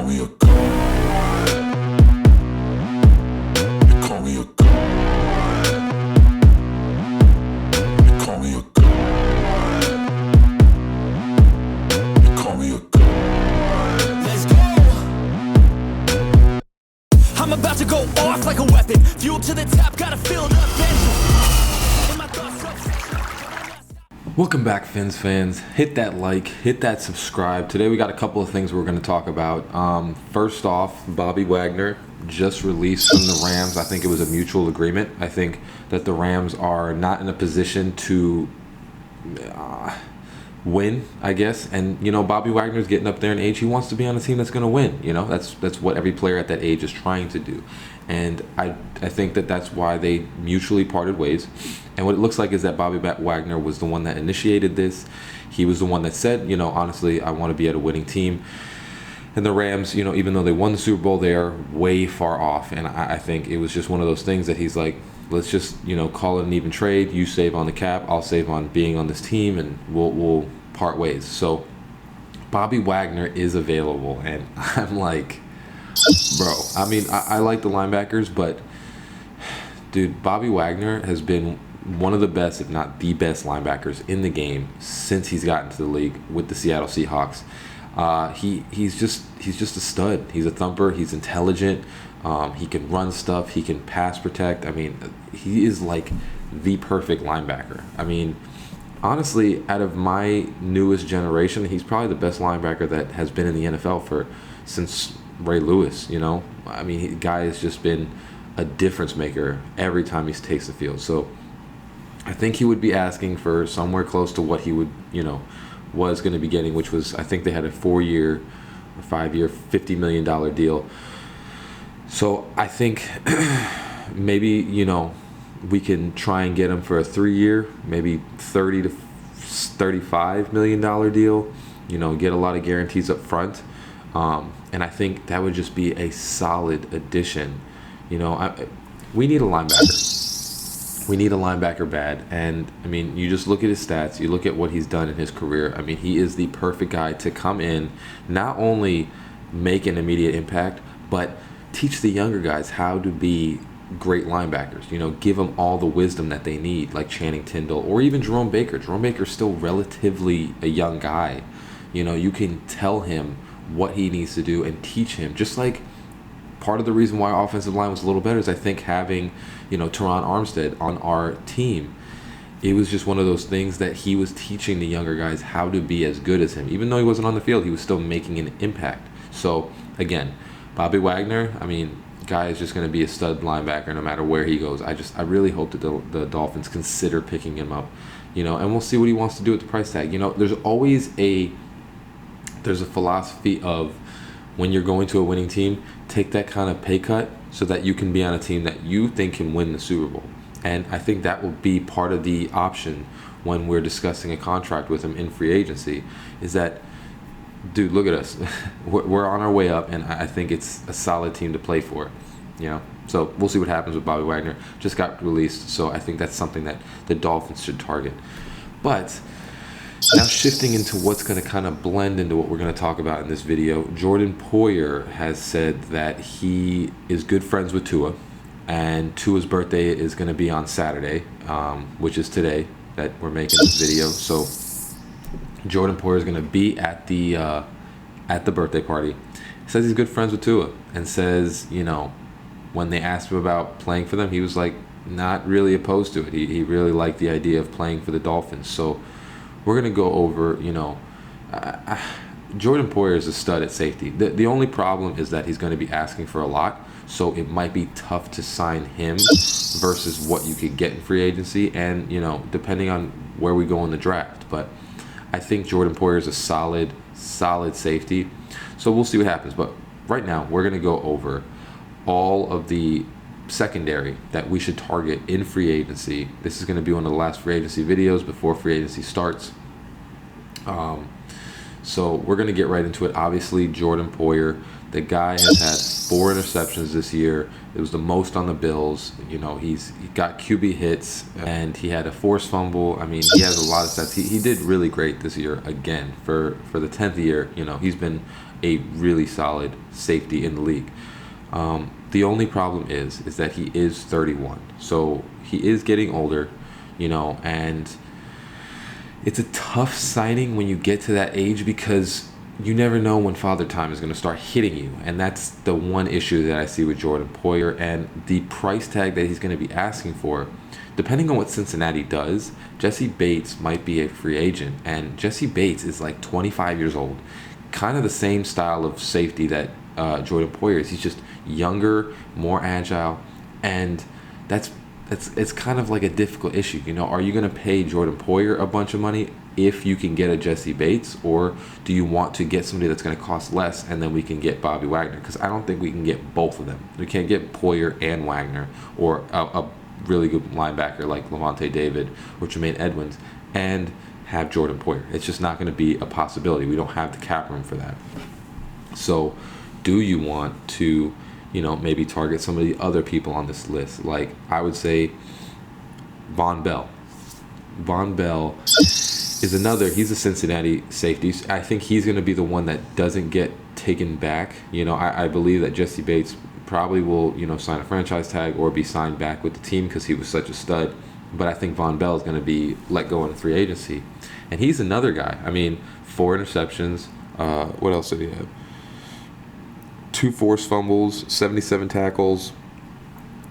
call me a god. They call me a god. They call me a god. They call me a god. Let's go. I'm about to go off like a weapon. Fuel to the top, gotta fill up engine. In my thoughts, Welcome back, Fins fans. Hit that like, hit that subscribe. Today we got a couple of things we're going to talk about. First off, Bobby Wagner just released from the Rams. I think it was a mutual agreement. I think that the Rams are not in a position to win, I guess. And, you know, Bobby Wagner's getting up there in age. He wants to be on a team that's going to win. You know, that's what every player at that age is trying to do. And I think that that's why they mutually parted ways. And what it looks like is that Bobby Wagner was the one that initiated this. He was the one that said, you know, honestly, I want to be at a winning team. And the Rams, you know, even though they won the Super Bowl, they are way far off. And I think it was just one of those things that he's like, let's just, you know, call it an even trade. You save on the cap, I'll save on being on this team, and we'll part ways. So Bobby Wagner is available, and I'm like, bro, I mean, I like the linebackers, but dude, Bobby Wagner has been one of the best, if not the best, linebackers in the game since he's gotten to the league with the Seattle Seahawks. He's just a stud. He's a thumper. He's intelligent. He can run stuff. He can pass protect. I mean, he is like the perfect linebacker. I mean, honestly, out of my newest generation, he's probably the best linebacker that has been in the NFL since Ray Lewis. You know, I mean, the guy has just been a difference maker every time he takes the field. So I think he would be asking for somewhere close to what he would, you know, was going to be getting, which was, I think they had a 4-year or 5-year, $50 million deal. So I think maybe, you know, we can try and get him for a 3-year, maybe $30 to $35 million deal, you know, get a lot of guarantees up front. And I think that would just be a solid addition. You know, we need a linebacker. We need a linebacker bad. And, I mean, you just look at his stats. You look at what he's done in his career. I mean, he is the perfect guy to come in, not only make an immediate impact, but teach the younger guys how to be great linebackers. You know, give them all the wisdom that they need, like Channing Tindall or even Jerome Baker. Jerome Baker's still relatively a young guy. You know, you can tell him what he needs to do and teach him. Just like part of the reason why our offensive line was a little better is I think having, you know, Teron Armstead on our team. It was just one of those things that he was teaching the younger guys how to be as good as him. Even though he wasn't on the field, he was still making an impact. So, again, Bobby Wagner, I mean, guy is just going to be a stud linebacker no matter where he goes. I really hope that the Dolphins consider picking him up, you know, and we'll see what he wants to do with the price tag. You know, there's a philosophy of when you're going to a winning team, take that kind of pay cut so that you can be on a team that you think can win the Super Bowl. And I think that will be part of the option when we're discussing a contract with him in free agency, is that, dude, look at us. We're on our way up, and I think it's a solid team to play for, you know. So we'll see what happens with Bobby Wagner. Just got released, so I think that's something that the Dolphins should target. But now shifting into what's going to kind of blend into what we're going to talk about in this video, Jordan Poyer has said that he is good friends with Tua, and Tua's birthday is going to be on Saturday, which is today that we're making this video. So Jordan Poyer is going to be at the birthday party. He says he's good friends with Tua, and says, you know, when they asked him about playing for them, he was like not really opposed to it. He really liked the idea of playing for the Dolphins. So we're going to go over, you know, Jordan Poyer is a stud at safety. The only problem is that he's going to be asking for a lot, so it might be tough to sign him versus what you could get in free agency and, you know, depending on where we go in the draft. But I think Jordan Poyer is a solid safety, so we'll see what happens. But right now, we're going to go over all of the secondary that we should target in free agency. This is going to be one of the last free agency videos before free agency starts. So we're going to get right into it. Obviously, Jordan Poyer, the guy has had 4 interceptions this year. It was the most on the Bills. You know, he got QB hits, and he had a forced fumble. I mean, he has a lot of stats. He did really great this year again. For the 10th year, you know, he's been a really solid safety in the league. The only problem is that he is 31. So he is getting older, you know, and it's a tough signing when you get to that age because you never know when Father Time is going to start hitting you. And that's the one issue that I see with Jordan Poyer. And the price tag that he's going to be asking for, depending on what Cincinnati does, Jesse Bates might be a free agent. And Jesse Bates is like 25 years old. Kind of the same style of safety that Jordan Poyer is. He's just younger, more agile. And it's kind of like a difficult issue. You know, are you going to pay Jordan Poyer a bunch of money if you can get a Jesse Bates, or do you want to get somebody that's going to cost less and then we can get Bobby Wagner? Because I don't think we can get both of them. We can't get Poyer and Wagner, or a really good linebacker like Levante David or Jermaine Edmonds, and have Jordan Poyer. It's just not going to be a possibility. We don't have the cap room for that. So do you want to, you know, maybe target some of the other people on this list? Like, I would say Von Bell. Von Bell is another, he's a Cincinnati safety. I think he's going to be the one that doesn't get taken back. You know, I believe that Jesse Bates probably will, you know, sign a franchise tag or be signed back with the team because he was such a stud. But I think Von Bell is going to be let go in free agency. And he's another guy. I mean, 4 interceptions. What else did he have? 2 forced fumbles, 77 tackles,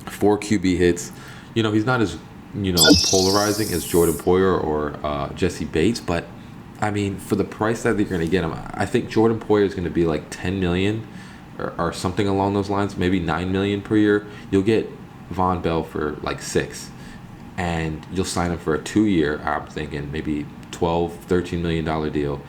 4 QB hits. You know, he's not as, you know, polarizing as Jordan Poyer or Jesse Bates, but I mean, for the price that you're going to get him, I think Jordan Poyer is going to be like 10 million or something along those lines, maybe 9 million per year. You'll get Von Bell for like 6, and you'll sign him for a 2-year, I'm thinking maybe $12-13 million deal,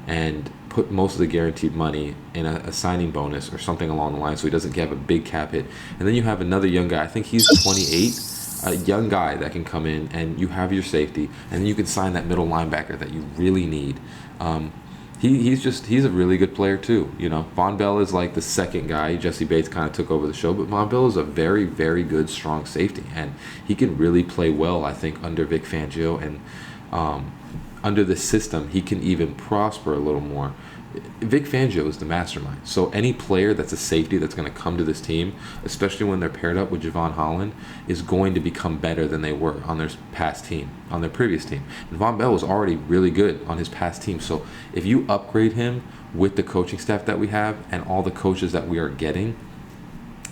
and put most of the guaranteed money in a signing bonus or something along the line so he doesn't have a big cap hit. And then you have another young guy, I think he's 28, a young guy that can come in, and you have your safety, and then you can sign that middle linebacker that you really need. He's a really good player too. You know, Von Bell is like the second guy. Jesse Bates kind of took over the show, but Von Bell is a very, very good, strong safety, and he can really play well, I think, under Vic Fangio, and under the system, he can even prosper a little more. Vic Fangio is the mastermind. So any player that's a safety that's going to come to this team, especially when they're paired up with Javon Holland, is going to become better than they were on their past team, on their previous team. And Von Bell was already really good on his past team. So if you upgrade him with the coaching staff that we have and all the coaches that we are getting,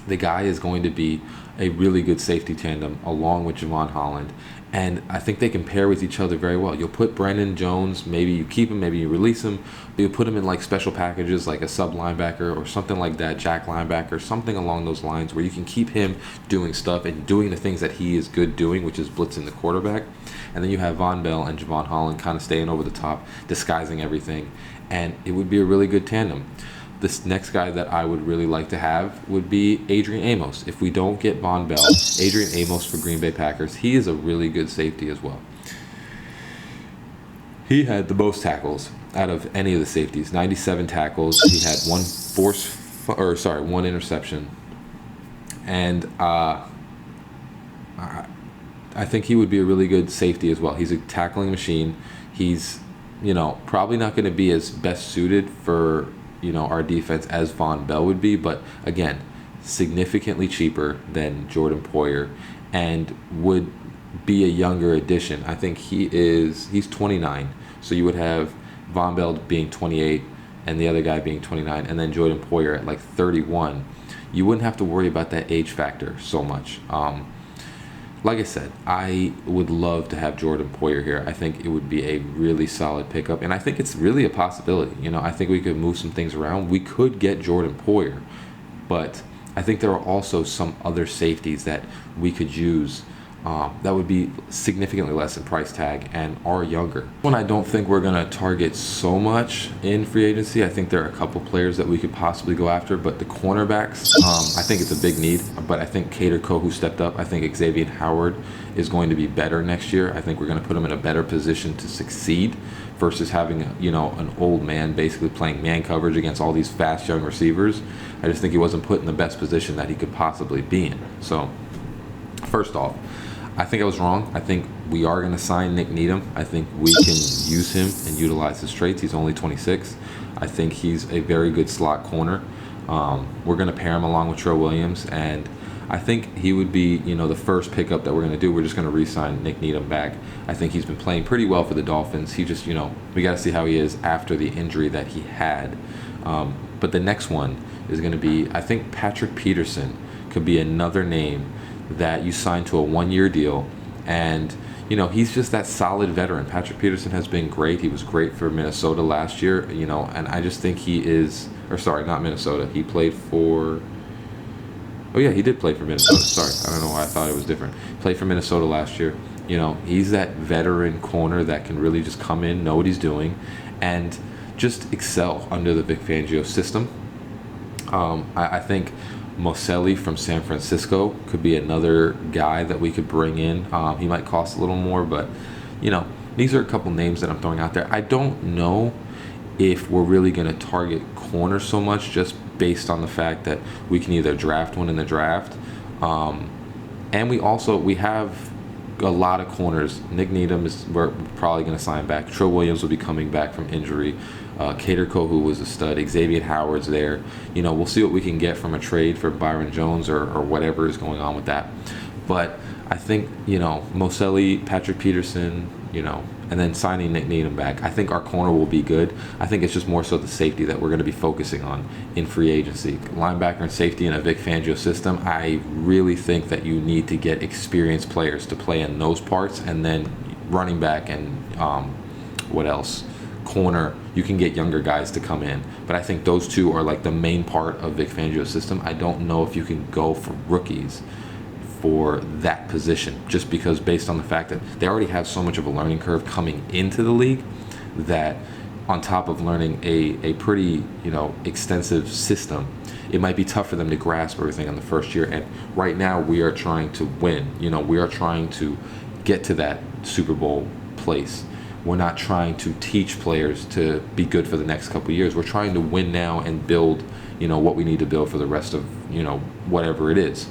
the guy is going to be a really good safety tandem along with Javon Holland. And I think they can pair with each other very well. You'll put Brandon Jones, maybe you keep him, maybe you release him. You'll put him in like special packages like a sub linebacker or something like that, jack linebacker, something along those lines where you can keep him doing stuff and doing the things that he is good doing, which is blitzing the quarterback. And then you have Von Bell and Javon Holland kind of staying over the top, disguising everything. And it would be a really good tandem. This next guy that I would really like to have would be Adrian Amos. If we don't get Von Bell, Adrian Amos for Green Bay Packers, he is a really good safety as well. He had the most tackles out of any of the safeties, 97 tackles. He had one interception. And I think he would be a really good safety as well. He's a tackling machine. He's, you know, probably not going to be as best suited for, you know, our defense as Von Bell would be, but again, significantly cheaper than Jordan Poyer and would be a younger addition. I think he's 29, so you would have Von Bell being 28 and the other guy being 29, and then Jordan Poyer at like 31. You wouldn't have to worry about that age factor so much. Like I said, I would love to have Jordan Poyer here. I think it would be a really solid pickup, and I think it's really a possibility. You know, I think we could move some things around. We could get Jordan Poyer, but I think there are also some other safeties that we could use that would be significantly less in price tag and are younger. One I don't think we're going to target so much in free agency. I think there are a couple players that we could possibly go after, but the cornerbacks, I think it's a big need, but I think Kader Kohu stepped up. I think Xavier Howard is going to be better next year. I think we're going to put him in a better position to succeed versus having an old man basically playing man coverage against all these fast young receivers. I just think he wasn't put in the best position that he could possibly be in. So first off, I think I was wrong. I think we are going to sign Nick Needham. I think we can use him and utilize his traits. He's only 26. I think he's a very good slot corner. We're going to pair him along with Trill Williams, and I think he would be, the first pickup that we're going to do. We're just going to re-sign Nick Needham back. I think he's been playing pretty well for the Dolphins. He just, we got to see how he is after the injury that he had. But the next one is going to be, I think Patrick Peterson could be another name that you sign to a one-year deal. And, he's just that solid veteran. Patrick Peterson has been great. He was great for Minnesota last year, and I just think he is, or sorry, not Minnesota. He played for, oh yeah, he did play for Minnesota. Sorry, I don't know why I thought it was different. Played for Minnesota last year. He's that veteran corner that can really just come in, know what he's doing, and just excel under the Vic Fangio system. I think Moselli from San Francisco could be another guy that we could bring in. He might cost a little more, but these are a couple names that I'm throwing out there. I don't know if we're really going to target corners so much, just based on the fact that we can either draft one in the draft, and we have a lot of corners. Nick Needham we're probably going to sign back. Trill Williams will be coming back from injury. Cater Kohu was a stud. Xavier Howard's there. We'll see what we can get from a trade for Byron Jones or whatever is going on with that. But I think, Moselli, Patrick Peterson, and then signing Nick Needham back, I think our corner will be good. I think it's just more so the safety that we're going to be focusing on in free agency. Linebacker and safety in a Vic Fangio system, I really think that you need to get experienced players to play in those parts, and then running back and what else? Corner, you can get younger guys to come in. But I think those two are like the main part of Vic Fangio's system. I don't know if you can go for rookies for that position, just because based on the fact that they already have so much of a learning curve coming into the league, that on top of learning a pretty extensive system, it might be tough for them to grasp everything in the first year. And right now we are trying to win. We are trying to get to that Super Bowl place. We're not trying to teach players to be good for the next couple of years. We're trying to win now and build what we need to build for the rest of whatever it is.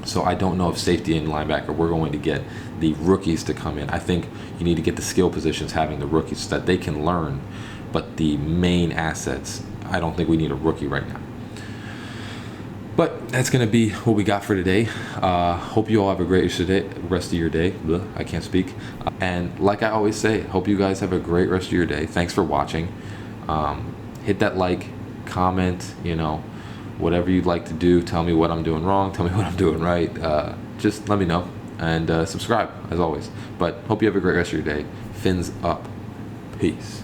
So I don't know if safety and linebacker, we're going to get the rookies to come in. I think you need to get the skill positions having the rookies so that they can learn. But the main assets, I don't think we need a rookie right now. But that's going to be what we got for today. Hope you all have a great rest of your day. Blah, I can't speak. And like I always say, hope you guys have a great rest of your day. Thanks for watching. Hit that like, comment, whatever you'd like to do. Tell me what I'm doing wrong. Tell me what I'm doing right. Just let me know. And subscribe, as always. But hope you have a great rest of your day. Fins up. Peace.